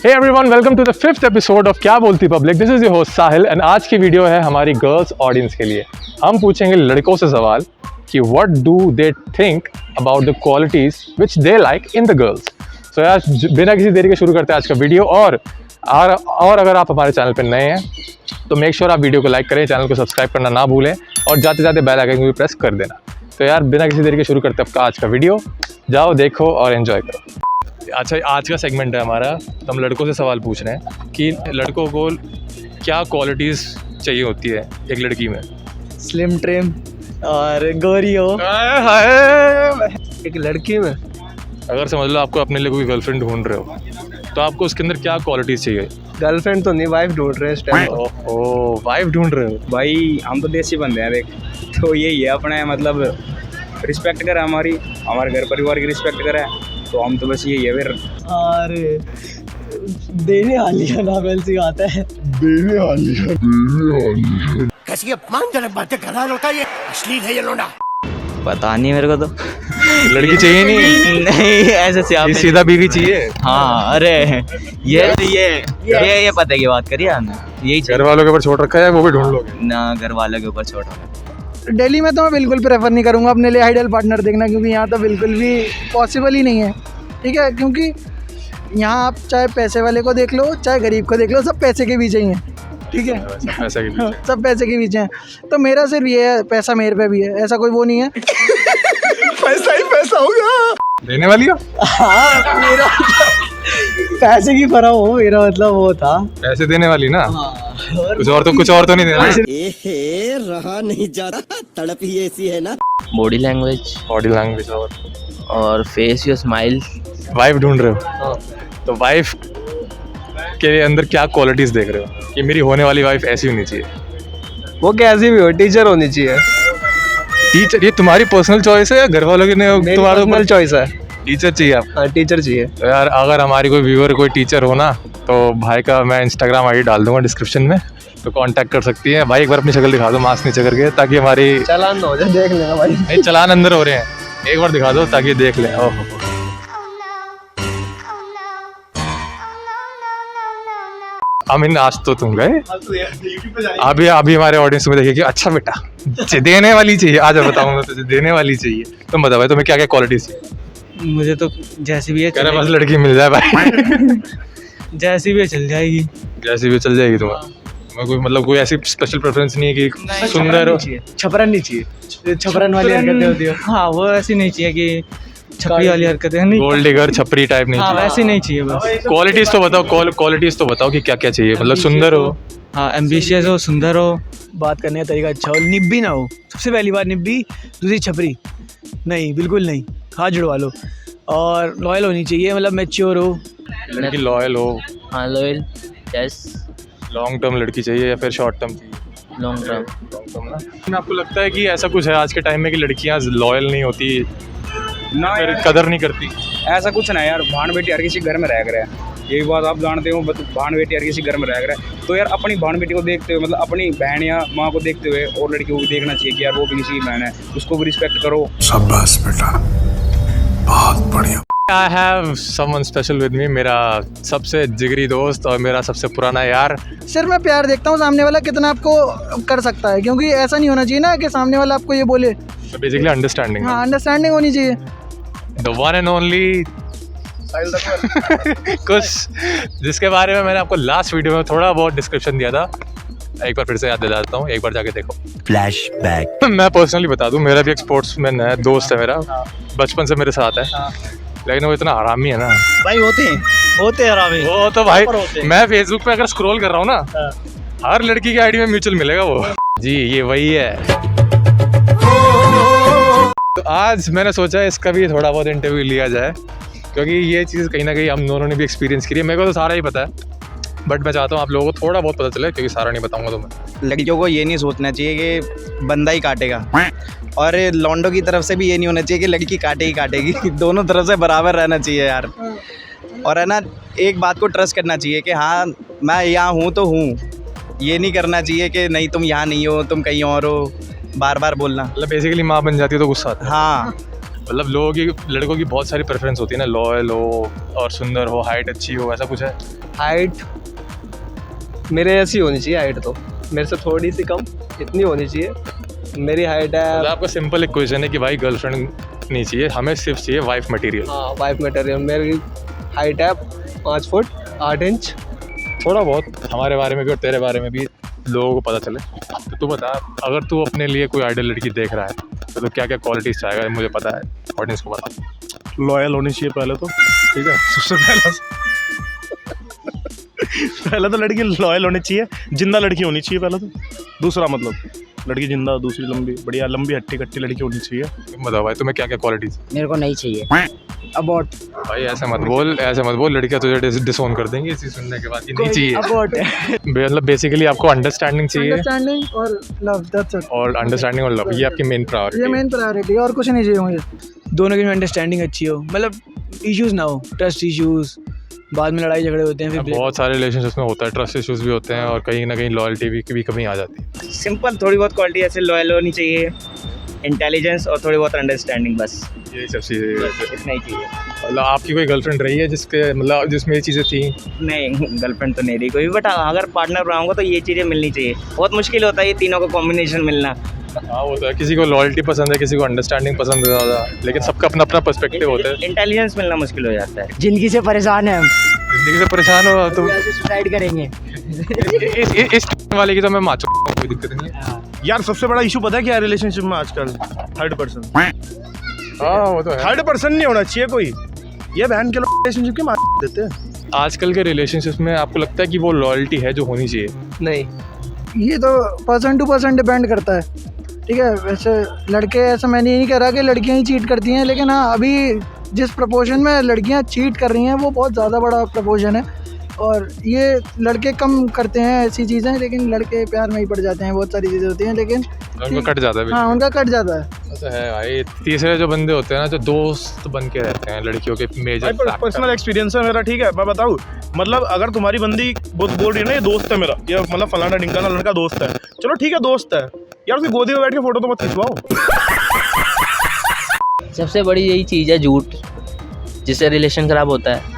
Hey everyone, welcome to the 5th episode of क्या बोलती public. This is your host Sahil and आज की video है हमारी गर्ल्स ऑडियंस के लिए. हम पूछेंगे लड़कों से सवाल कि what do they think about the qualities which they like in the girls. So यार बिना किसी देरी के शुरू करते हैं आज का वीडियो. और अगर आप हमारे चैनल पर नए हैं तो मेक श्योर आप वीडियो को लाइक करें, चैनल को सब्सक्राइब करना ना भूलें और जाते जाते बेल आइकन को भी प्रेस कर देना. तो यार बिना किसी देरी के शुरू करते हैं आपका आज का वीडियो. जाओ देखो और एंजॉय करो. अच्छा, आज का सेगमेंट है हमारा. तो हम लड़कों से सवाल पूछ रहे हैं कि लड़कों को क्या क्वालिटीज़ चाहिए होती है एक लड़की में. स्लिम ट्रिम और गोरी हो एक लड़की में. अगर समझ लो आपको अपने लिए कोई गर्लफ्रेंड ढूंढ रहे हो तो आपको उसके अंदर क्या क्वालिटीज़ चाहिए. गर्लफ्रेंड तो नहीं, वाइफ ढूंढ रहे हैं इस टाइम. ओह, वाइफ ढूंढ रहे हो. भाई हम तो देसी बंदे हैं देख, तो यही है अपने मतलब रिस्पेक्ट करे हमारे घर परिवार की रिस्पेक्ट करे, तो हम तो बस यही है फिर. अरे देने वाली का नाम ऐसी आता है. कैसी अपमानजनक बातें कर रहा है लड़का, ये अश्लील है ये लोना. पता नहीं मेरे को तो. लड़की चाहिए नहीं ऐसे से आप सीधा बीवी चाहिए. हाँ अरे ये पता की बात करिए आपने. यही घर वालों के ऊपर छोड़ रखा है, वो भी ढूंढ लोगे ना. घर वालों के ऊपर छोड़ रखा. दिल्ली में तो मैं बिल्कुल प्रेफर नहीं करूँगा अपने लिए आइडियल पार्टनर देखना, क्योंकि यहाँ तो बिल्कुल भी पॉसिबल ही नहीं है. ठीक है, क्योंकि यहाँ आप चाहे पैसे वाले को देख लो चाहे गरीब को देख लो, सब पैसे के पीछे ही हैं. ठीक है, ऐसा कि सब पैसे के पीछे हैं. तो मेरा सिर्फ ये है, पैसा मेरे पे भी है, ऐसा कोई वो नहीं है. पैसा ही पैसा होगा. देने वाली हो. हाँ, मेरा पैसे की फर्क हो, मेरा मतलब वो था पैसे देने वाली ना. कुछ और तो नहीं देना. एहे, रहा नहीं जाता, तड़प ही ऐसी है ना. बॉडी लैंग्वेज और फेस योर स्माइल. वाइफ ढूंढ रहे हो तो वाइफ के अंदर क्या क्वालिटीज देख रहे हो कि मेरी होने वाली वाइफ ऐसी होनी चाहिए. वो कैसी भी हो, टीचर होनी चाहिए. टीचर, ये तुम्हारी पर्सनल चॉइस है या घर वालों की? नहीं, तुम्हारा पर्सनल चॉइस है. टीचर चाहिए आप. हाँ, टीचर चाहिए. तो यार अगर हमारी कोई व्यूअर कोई टीचर हो ना तो भाई का मैं इंस्टाग्राम आईडी डाल दूंगा डिस्क्रिप्शन में, तो कांटेक्ट कर सकती है. भाई एक बार अपनी शक्ल दिखा दो मास्क नीचे करके, ताकि हमारी चालान हो जाए, देख लेना भाई. नहीं, चालान अंदर हो रहे हैं. एक बार दिखा दो ताकि देख लें. अमीन आज तो तुम गए. अभी हमारे ऑडियंस में देखिए कि अच्छा बेटा देने वाली चाहिए. आज बताऊंगा तुझे देने वाली चाहिए. तुम बताओ भाई तुम्हें क्या क्या क्वालिटीज चाहिए. मुझे तो जैसी भी है कह रहे बस लड़की मिल जाए भाई. जैसी भी चल जाएगी. जैसी भी चल जाएगी. तुम्हें कोई मतलब कोई ऐसी स्पेशल प्रेफरेंस नहीं है कि सुंदर हो. छपरन नहीं चाहिए. छपरन वाली हरकतें होती है. हाँ, वो ऐसी नहीं चाहिए कि छपरी वाली हरकतें नहीं. गोल्ड डिगर छपरी टाइप नहीं. हाँ, वैसी नहीं चाहिए. बस क्वालिटीज तो बताओ कि क्या क्या चाहिए. मतलब सुंदर हो. हाँ, एम्बिशियस हो, सुंदर हो, बात करने का तरीका अच्छा हो, निब्बी ना हो. सबसे पहली बात निब्बी, दूसरी छपरी नहीं, बिल्कुल नहीं. हाथ जुड़वा लो. और लॉयल होनी चाहिए, मतलब मैच्योर हो. लड़की लॉयल हो. हाँ लॉयल. यस. लॉन्ग टर्म लड़की चाहिए या फिर शॉर्ट टर्म चाहिए. Long term. ना. आपको लगता है कि ऐसा कुछ है आज के टाइम में कि लड़कियां लॉयल नहीं होती ना फिर यार, कदर नहीं करती. ऐसा कुछ ना यार. भान बेटी हर किसी घर में रह कर है, यही बात आप जानते हो. भान बेटी हर किसी घर में रह कर है, तो यार अपनी भान बेटी को देखते हुए, मतलब अपनी बहन या माँ को देखते हुए और लड़की को भी देखना चाहिए कि यार वो भी किसी की बहन है, उसको भी रिस्पेक्ट करो. शाबाश बेटा, बहुत बढ़िया. I have someone special with me. मेरा सबसे जिगरी दोस्त और मेरा सबसे पुराना यार. सिर्फ मैं प्यार देखता हूँ सामने वाला कितना आपको कर सकता है, क्योंकि ऐसा नहीं होना चाहिए ना कि सामने वाला आपको ये बोले. Basically understanding. हाँ, अंडरस्टैंडिंग होनी चाहिए. द वन एंड ओनली कुछ जिसके बारे में मैंने आपको लास्ट वीडियो में थोड़ा बहुत डिस्क्रिप्शन दिया था. एक बार फिर से याद दिलाता हूँ, एक बार जाके देखो. फ्लैशबैक. मैं पर्सनली बता दूँ, मेरा भी एक स्पोर्ट्समैन है, दोस्त है मेरा. बचपन से मेरे साथ है. लेकिन वो इतना हरामी है ना भाई. होते हरामी. वो तो भाई मैं फेसबुक पे अगर स्क्रॉल कर रहा हूँ ना, हर लड़की की आईडी में म्यूचुअल मिलेगा वो. जी ये वही है. तो आज मैंने सोचा इसका भी थोड़ा बहुत इंटरव्यू लिया जाए, क्योंकि ये चीज़ कहीं ना कहीं हम दोनों ने भी एक्सपीरियंस की है. मेरे को तो सारा ही पता है, बट मैं चाहता हूँ आप लोगों को थोड़ा बहुत पता चले, क्योंकि सारा नहीं बताऊँगा तो मैं. लड़कियों को ये नहीं सोचना चाहिए कि बंदा ही काटेगा, और लॉन्डो की तरफ से भी ये नहीं होना चाहिए कि लड़की काटे ही काटेगी. दोनों तरफ से बराबर रहना चाहिए यार. और है ना, एक बात को ट्रस्ट करना चाहिए कि हाँ मैं यहाँ हूँ तो हूँ. ये नहीं करना चाहिए कि नहीं तुम यहाँ नहीं हो, तुम कहीं और हो, बार बार बोलना. मतलब बेसिकली माँ बन जाती है तो गुस्सा आता है. हाँ, मतलब लोगों की, लड़कों की बहुत सारी प्रेफरेंस होती है ना, लॉयल हो और सुंदर हो, हाइट अच्छी हो, ऐसा कुछ है? हाइट मेरे ऐसी होनी चाहिए, हाइट तो मेरे से थोड़ी सी कम, इतनी होनी चाहिए। मेरी हाइट है, मतलब आपका सिंपल एक क्वेश्चन है कि भाई गर्लफ्रेंड नहीं चाहिए, हमें सिर्फ चाहिए वाइफ मटेरियल। हाँ वाइफ मटेरियल। मेरी हाइट है 5 फुट 8 इंच। थोड़ा बहुत हमारे बारे में भी और तेरे बारे में भी लोगों को पता चले। तो तू बता, अगर तू अपने लिए कोई आइडियल लड़की देख रहा है तो क्या क्या क्वालिटीज़ चाहेगा? मुझे पता है, ऑडियंस को बता। लॉयल होनी चाहिए पहले तो, ठीक है, सबसे पहले तो लड़की लॉयल होनी चाहिए, जिंदा लड़की होनी चाहिए पहले तो। दूसरा मतलब लड़की जिंदा, दूसरी लंबी, बढ़िया लंबी हट्टी कट्टी लड़की होनी चाहिए। तुम बताओ भाई, तुम्हें क्या क्या क्वालिटीज़? मेरे को नहीं चाहिए अबॉट। भाई ऐसे मत बोल, ऐसे मत बोल, लड़कियां तुझे डिसोन कर देंगी इसी सुनने के बाद कि नहीं चाहिए। अबॉट मतलब बेसिकली आपको अंडरस्टैंडिंग चाहिए, अंडरस्टैंडिंग और लव, दैट्स इट। और अंडरस्टैंडिंग और लव, ये आपकी मेन ये प्रायोरिटी। मेन प्रायोरिटी है और कुछ नहीं चाहिए मुझे। दोनों की अंडरस्टैंडिंग अच्छी हो, मतलब इश्यूज़ ना हो, ट्रस्ट इश्यूज़, बाद में लड़ाई झगड़े होते हैं फिर बहुत सारे रिलेशनशिप्स में होता है, ट्रस्ट इश्यूज भी होते हैं और कहीं ना कहीं लॉयल्टी भी कमी आ जाती है। सिंपल थोड़ी बहुत क्वालिटी ऐसे लॉयल होनी चाहिए, इंटेलिजेंस और थोड़ी बहुत अंडरस्टैंडिंग, बस यही सब चीज़ें। इतना ही चाहिए। मतलब आपकी कोई गर्लफ्रेंड रही है जिसके मतलब जिसमें ये चीज़ें थी? नहीं, गर्लफ्रेंड तो नहीं रही कोई, बट अगर पार्टनर बनाऊंगा तो ये चीज़ें मिलनी चाहिए। बहुत मुश्किल होता है ये तीनों का कॉम्बिनेशन मिलना। हाँ वो तो है, किसी को लॉयल्टी पसंद है, किसी को अंडरस्टैंडिंग पसंद है ज़्यादा, लेकिन सबका अपना अपना पर्सपेक्टिव होता है। इंटेलिजेंस मिलना मुश्किल हो जाता है। जिंदगी से परेशान है हम, जिंदगी से परेशान हो तो सुसाइड करेंगे। इस वाले की तो मैं माचू, कोई दिक्कत नहीं है। यार सबसे बड़ा इशू पता है क्या है रिलेशनशिप में आजकल? Third person. हाँ वो तो है। थर्ड पर्सन नहीं होना चाहिए कोई। ये बहन के लोग रिलेशनशिप के मार देते हैं। आजकल के रिलेशनशिप्स में आपको लगता है कि वो लॉयल्टी है जो होनी चाहिए? नहीं, ये तो पर्सन टू पर्सन डिपेंड करता है, ठीक है। वैसे लड़के, ऐसा मैंने ये नहीं कह रहा कि लड़कियां ही चीट करती हैं, लेकिन हाँ अभी जिस प्रपोर्शन में लड़कियां चीट कर रही हैं वो बहुत ज़्यादा बड़ा प्रपोर्शन है, और ये लड़के कम करते हैं ऐसी चीज़ें, लेकिन लड़के प्यार में ही पड़ जाते हैं। बहुत सारी चीज़ें होती हैं लेकिन उनको कट जाता है। हाँ उनका कट जाता है। ऐसा है भाई। तीसरे जो बंदे होते हैं ना, जो दोस्त बन के रहते हैं लड़कियों के, मेजर पर्सनल एक्सपीरियंस है मेरा, ठीक है, मैं बताऊँ। मतलब अगर तुम्हारी बंदी बोल रही है ना ये दोस्त है मेरा, ये मतलब फलाना ढिंकाना लड़का दोस्त है, चलो ठीक है दोस्त है यार, उसकी गोदी में बैठ के फोटो तो मत खिंचवाओ। सबसे बड़ी यही चीज़ है झूठ, जिससे रिलेशन खराब होता है।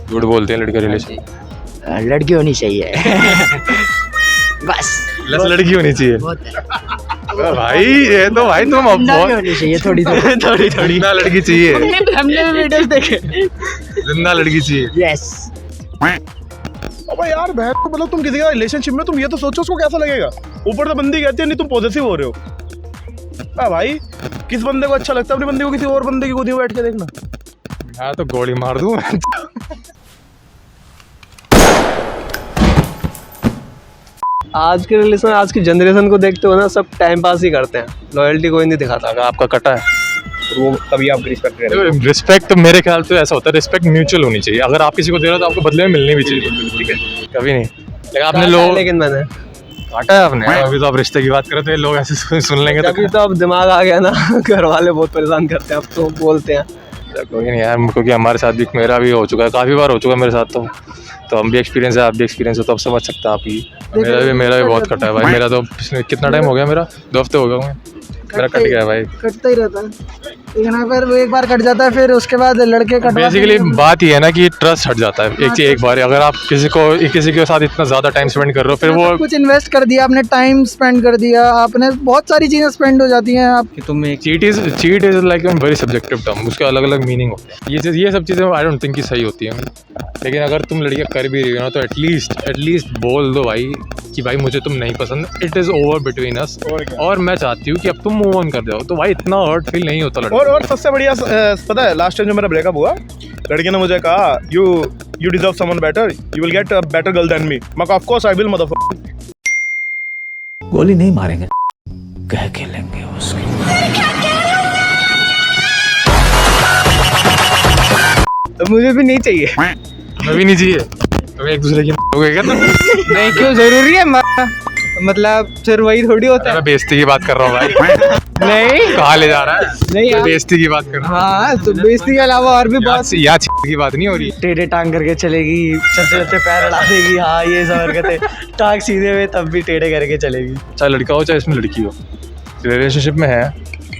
झूठ बोलते हैं लड़के रिलेशन। लड़की होनी चाहिए बस, लड़की होनी चाहिए भाई। ये तो भाई तुम अब जिंदा भी होनी चाहिए थोड़ी थोड़ी जिंदा लड़की चाहिए, हमने वीडियोस देखे। जिंदा लड़की चाहिए। यस। अबे यार बहन को, मतलब तुम किसी का रिलेशनशिप में, तुम ये तो सोचो उसको कैसा लगेगा। ऊपर से बंदी कहती है नहीं तुम पॉजिटिव हो रहे हो। भाई किस बंदे को अच्छा लगता है अपनी बंदी को किसी और बंदे की गोदी में बैठ के देखना? हाँ तो गोली मार दूं। आज के रिलेशन, आज की जनरेशन को देखते हो ना, सब टाइम पास ही करते हैं, लॉयल्टी कोई नहीं दिखाता। अगर आपका कटा है वो तभी आप रिस्पेक्ट करें। रिस्पेक्ट तो मेरे ख्याल से ऐसा होता है, रिस्पेक्ट म्यूचुअल होनी चाहिए। अगर आप किसी को दे रहे हो तो आपको बदले में मिलनी भी चाहिए, ठीक है? कभी नहीं, लेकिन आपने लोग लेकिन मैंने काटा है आपने। अभी तो आप रिश्ते की बात करें तो ये लोग ऐसे सुन लेंगे अभी तो अब दिमाग आ गया ना, घर वाले बहुत परेशान करते हैं, अब तो बोलते हैं। कोई नहीं यार, क्योंकि हमारे साथ भी मेरा भी हो चुका है, काफ़ी बार हो चुका है मेरे साथ। तो हम भी एक्सपीरियंस है, आप भी एक्सपीरियंस है, तो आप समझ सकते हैं आप ही। मेरा भी बहुत कटा है भाई। मेरा तो पिछले कितना टाइम हो गया, मेरा 2 हफ्ते हो गए, मेरा कट गया भाई। कटता ही रहता है, लेकिन अगर वो एक बार कट जाता है फिर उसके बाद लड़के कटवाते हैं। बेसिकली बात ये है ना कि ट्रस्ट हट जाता है एक बार। अगर आप किसी के साथ इतना ज़्यादा टाइम स्पेंड कर रहे हो, फिर वो कुछ इन्वेस्ट कर दिया आपने, टाइम स्पेंड कर दिया आपने, बहुत सारी चीज़ें स्पेंड हो जाती हैं आप। तुम एक cheat is like very subjective term, उसके अलग अलग मीनिंग होते हैं। ये सब चीज़ें आई डोंट थिंक कि सही होती हैं, लेकिन अगर तुम लड़कियाँ कर भी रही हो ना तो एटलीस्ट बोल दो भाई कि भाई मुझे तुम नहीं पसंद, it is over between us, और मैं चाहती हूँ कि अब तुम मूव ऑन कर दो। तो भाई इतना हर्ट फील नहीं होता लड़का। और सबसे बढ़िया पता है, लास्ट टाइम जो मेरा ब्रेकअप हुआ, लड़की ने मुझे कहा you deserve someone better, you will get a better girl than me. मैं कहा of course I will motherfucker. गोली नहीं मारेंगे, कह के लेंगे उसकी। तो मुझे भी नहीं चाहिए। मैं भी नहीं चाहिए। तुम्हें एक दूसरे की हो गए क्या तुम? नहीं, क्यों जरूरी है? मतलब फिर वही थोड़ी होता है। मैं बेइज्जती की बात कर रहा हूँ भाई। नहीं, कहाँ ले जा रहा है? नहीं यार, बेइज्जती की बात कर रहा हूँ। हाँ तो बेइज्जती के अलावा और भी बहुत। यहाँ की बात नहीं हो रही। टेढ़े टांग करके चलेगी, चलते चलते पैर अड़ा देगी, हाँ ये सब हरकतें। टांग सीधे हुए तब भी टेढ़े करके चलेगी। चाहे लड़का हो चाहे इसमें लड़की हो, रिलेशनशिप में है,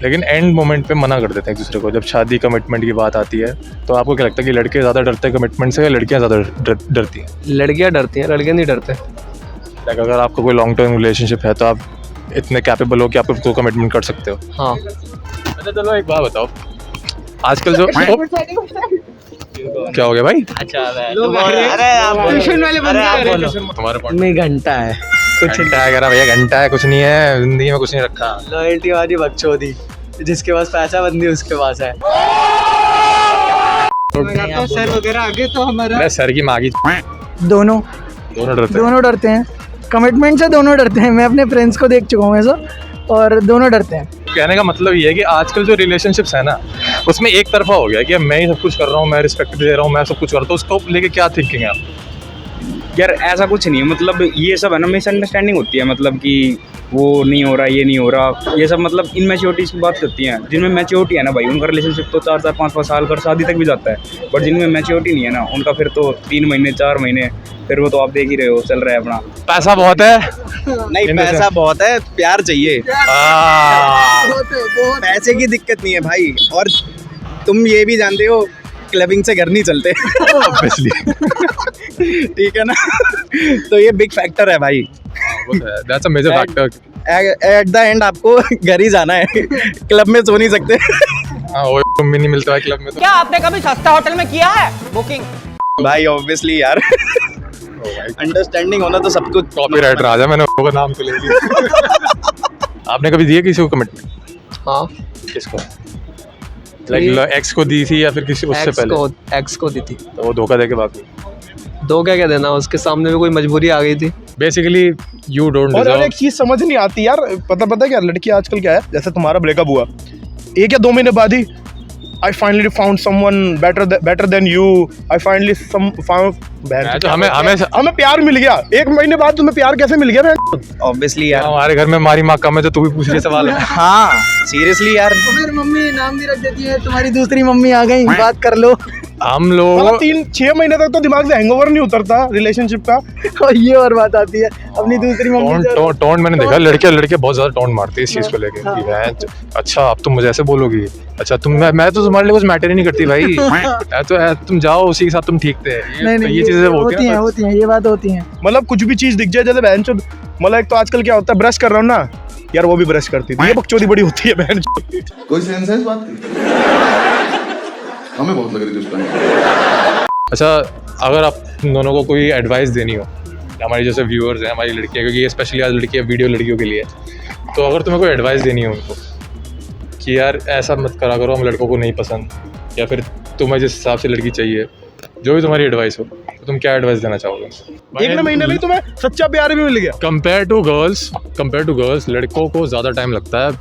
लेकिन एंड मोमेंट पे मना कर देते हैं एक दूसरे को। जब शादी कमिटमेंट की बात आती है तो आपको क्या लगता है कि लड़के ज़्यादा डरते हैं कमिटमेंट से या लड़कियाँ ज़्यादा डरती हैं? लड़कियाँ डरती हैं, लड़के नहीं डरते। लाइक अगर आपका कोई लॉन्ग टर्म रिलेशनशिप है तो आप इतने कैपेबल हो कि आप उसको कमिटमेंट कर सकते हो। हाँ। अच्छा चलो एक बात बताओ, आजकल जो क्या हो गया भाई? ट्यूशन वाले बंदे तुम्हारे पॉइंट में घंटा है, कुछ घंटा है, कह रहा भैया घंटा है, कुछ नहीं है जिंदगी में, कुछ नहीं रखा। लॉयल्टी वाली बकचोदी, जिसके पास पैसा बंदी उसके पास है। सर वगैरह आगे तो हमारा अरे सर की मागी दोनों दोनों डरते हैं। कमिटमेंट से दोनों डरते हैं। मैं अपने फ्रेंड्स को देख चुका हूँ ऐसा, और दोनों डरते हैं। कहने का मतलब ये है कि आजकल जो रिलेशनशिप्स है ना उसमें एक तरफा हो गया कि मैं ही सब कुछ कर रहा हूँ, मैं रिस्पेक्ट दे रहा हूँ, मैं सब कुछ करता हूँ। उसको लेके क्या थिंकिंग है आप? यार ऐसा कुछ नहीं है, मतलब ये सब है ना मिसअंडरस्टैंडिंग होती है, मतलब कि वो नहीं हो रहा, ये नहीं हो रहा, ये सब मतलब इनमेच्योरिटीज़ की बात करती हैं। जिनमें मैच्योरिटी है ना भाई, उनका रिलेशनशिप तो 4-4 5-5 साल कर शादी तक भी जाता है। बट जिनमें मैच्योरिटी नहीं है ना, उनका फिर तो 3 महीने 4 महीने, फिर वो तो आप देख ही रहे हो चल रहा है अपना। पैसा बहुत है नहीं, पैसा बहुत है, प्यार चाहिए। पैसे की दिक्कत नहीं है भाई। और तुम ये भी जानते हो क्लबिंग से घर नहीं चलते। ऑब्वियसली ठीक है ना। तो ये बिग फैक्टर है भाई। That's a major factor. At the end आपको घर ही जाना है, क्लब में सो नहीं सकते। हाँ वो रूम भी नहीं मिलता है क्लब में तो। क्या आपने कभी सस्ता होटल में किया है बुकिंग? भाई ऑब्वियसली यार, अंडरस्टैंडिंग होना तो सब कुछ। कॉपीराइटर आ जाए, मैंने वो नाम तो ले लिया। आपने कभी दिया किसी को कमिटमेंट? हाँ। किसको? लाइक एक्स को दी थी या फिर किसी उससे पहले? एक्स को दी थी। तो वो धोखा देके बाकी धोखा क्या देना, उसके सामने भी कोई मजबूरी आ गई थी। बेसिकली यू डोंट और डिजर्व। एक चीज समझ नहीं आती यार, पता क्या लड़की आजकल क्या है, जैसे तुम्हारा ब्रेकअप हुआ 1 या 2 महीने बाद ही I finally found someone better than you. I finally found तो हमें प्यार मिल गया। 1 महीने बाद तुम्हें प्यार कैसे मिल गया? ऑब्वियसली यार, हमारे घर में हमारी माँ कम है तो तू भी पूछ रही सवाल है। हाँ सीरियसली यार। तो फिर मम्मी नाम भी रख देती है, तुम्हारी दूसरी मम्मी आ गई, बात कर लो। हम लोग 3-6 महीने तक तो दिमाग से हैंगओवर नहीं उतरता रिलेशनशिप का। और ये और बात आती है अपनी दूसरी मम्मी से। टोन मैंने देखा, लड़के बहुत ज्यादा टोन मारते हैं इस चीज को लेके कि भैंस, अच्छा अब तुम मुझे ऐसे बोलोगी, अच्छा मैं तो तुम्हारे लिए कुछ मैटर ही नहीं करती भाई। तो तुम जाओ उसी के साथ, तुम ठीक थे। ये चीजें होती हैं, ये बात होती हैं। मतलब कुछ भी चीज दिख जाए, जैसे बहन चोद, मतलब एक तो आजकल क्या होता है, ब्रश कर रहा हूँ ना यार, वो भी ब्रश करती थी। ये बकचोदी बड़ी होती है बहन चोद। कोई सेंस है इस बात की? हमें बहुत लग रही थी उस टाइम। अच्छा अगर आप दोनों को कोई एडवाइस देनी हो, हमारी जैसे व्यूअर्स हैं, हमारी लड़कियाँ, क्योंकि ये स्पेशली आज लड़कियाँ वीडियो लड़कियों के लिए, तो अगर तुम्हें कोई एडवाइस देनी हो उनको कि यार ऐसा मत करा करो, हम लड़कों को नहीं पसंद, या फिर तुम्हें जिस हिसाब से लड़की चाहिए, जो भी तुम्हारी एडवाइस हो, तो तुम क्या एडवाइस देना चाहोगे? 1 महीने में तुम्हें सच्चा प्यार भी मिल गया। कंपेयर टू गर्ल्स लड़कों को ज़्यादा टाइम लगता है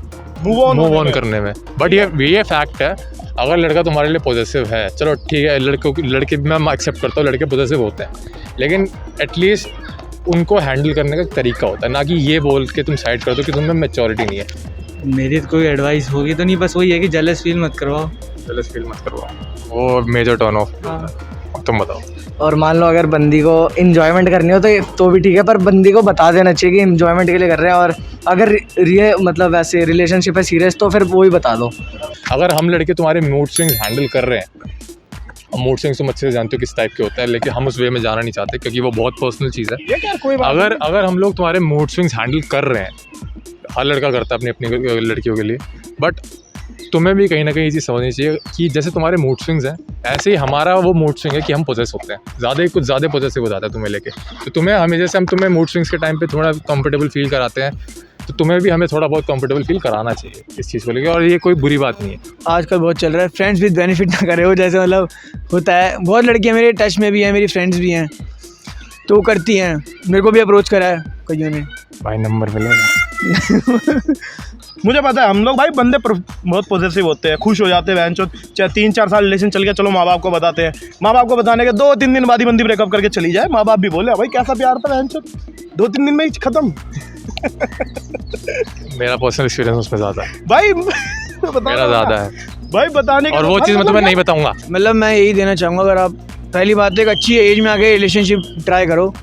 मूव ऑन करने में। बट ये फैक्ट है, अगर लड़का तुम्हारे लिए पॉजिटिव है, चलो ठीक है, लड़के मैं एक्सेप्ट करता हूँ, लड़के पॉजिटिव होते हैं, लेकिन एटलीस्ट उनको हैंडल करने का तरीका होता है, ना कि ये बोल के तुम साइड कर दो कि तुम्हें मैच्योरिटी नहीं है। मेरी तो कोई एडवाइस होगी तो नहीं, बस वही है कि जेलस फील मत करवाओ। वो मेजर टर्न ऑफ। तुम बताओ। और मान लो अगर बंदी को इंजॉयमेंट करनी हो तो भी ठीक है, पर बंदी को बता देना चाहिए कि इंजॉयमेंट के लिए कर रहे हैं। और अगर मतलब वैसे रिलेशनशिप है सीरियस, तो फिर वो ही बता दो। अगर हम लड़के तुम्हारे मूड स्विंग्स हैंडल कर रहे हैं, मूड स्विंग्स तुम अच्छे से जानते हो किस टाइप के होता है, लेकिन हम उस वे में जाना नहीं चाहते क्योंकि वो बहुत पर्सनल चीज़ है। अगर हम लोग तुम्हारे मूड स्विंग्स हैंडल कर रहे हैं, हर लड़का करता है अपनी लड़कियों के लिए, बट तुम्हें भी कहीं ना कहीं ये चीज़ समझनी चाहिए कि जैसे तुम्हारे मूड स्विंग्स हैं, ऐसे ही हमारा वो मूड स्विंग है कि हम पोजेस होते हैं, कुछ ज़्यादा पोजेसिव हो जाता है तुम्हें लेके। तो तुम्हें हमें जैसे हम तुम्हें मूड स्विंग्स के टाइम पे थोड़ा कंफर्टेबल फील कराते हैं, तो तुम्हें भी हमें थोड़ा बहुत कंफर्टेबल फील कराना चाहिए इस चीज़ को लेकर। और ये कोई बुरी बात नहीं है। आजकल बहुत चल रहा है फ्रेंड्स विद बेनिफिट ना करे हो, जैसे मतलब होता है। बहुत लड़कियां मेरे टच में भी हैं, मेरी फ्रेंड्स भी हैं, तो वो करती हैं। मेरे को भी अप्रोच करा है कईयों ने। भाई नंबर मिलेगा। मुझे पता है हम लोग भाई बंदे बहुत पॉजिटिव होते हैं, खुश हो जाते हैं बहन चोद। चाहे 3-4 साल रिलेशन चल गया, चलो माँ बाप को बताते हैं। माँ बाप को बताने के 2-3 दिन बाद ही बंदी ब्रेकअप करके चली जाए, माँ बाप भी बोले भाई कैसा प्यार था बहन चोद, 2-3 दिन में ही खत्म। मेरा पर्सनल एक्सपीरियंस उसमें ज़्यादा है भाई, मेरा ज़्यादा है भाई बताने के। और वो चीज़ मैं तुम्हें नहीं बताऊंगा। मतलब मैं यही देना चाहूँगा, अगर आप पहली बात एक अच्छी एज में आके रिलेशनशिप ट्राई करो,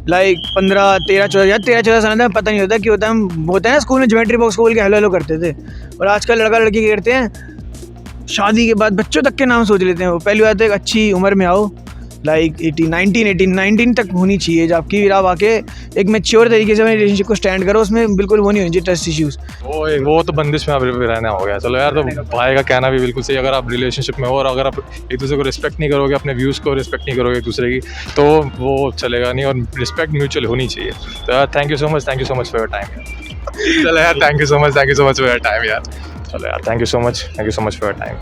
लाइक 13-14 साल में पता नहीं होता कि होता है। हम होता है ना स्कूल में ज्योमेट्री बॉक्स खोल के हेलो हेलो करते थे, और आजकल लड़का लड़की क्या करते हैं, शादी के बाद बच्चों तक के नाम सोच लेते हैं। वो पहली बात है अच्छी उम्र में आओ, लाइक 19 तक होनी चाहिए जब आपकी, फिर आप आके एक मैच्योर तरीके से अपने रिलेशनशिप को स्टैंड करो, उसमें बिल्कुल वो नहीं होनी चाहिए ट्रस्ट इश्यूज़। वो तो बंदिश में अब रहना हो गया। चलो यार, तो भाई का कहना भी बिल्कुल सही। अगर आप रिलेशनशिप में हो और अगर आप एक दूसरे को रिस्पेक्ट नहीं करोगे, अपने व्यूज़ को रिस्पेक्ट नहीं करोगे एक दूसरे की, तो वो चलेगा नहीं, और रिस्पेक्ट म्यूचुअल होनी चाहिए। तो यार thank you so much for your time. चलो यार, thank you so much for your time यार। चलो यार, thank you so much for your time.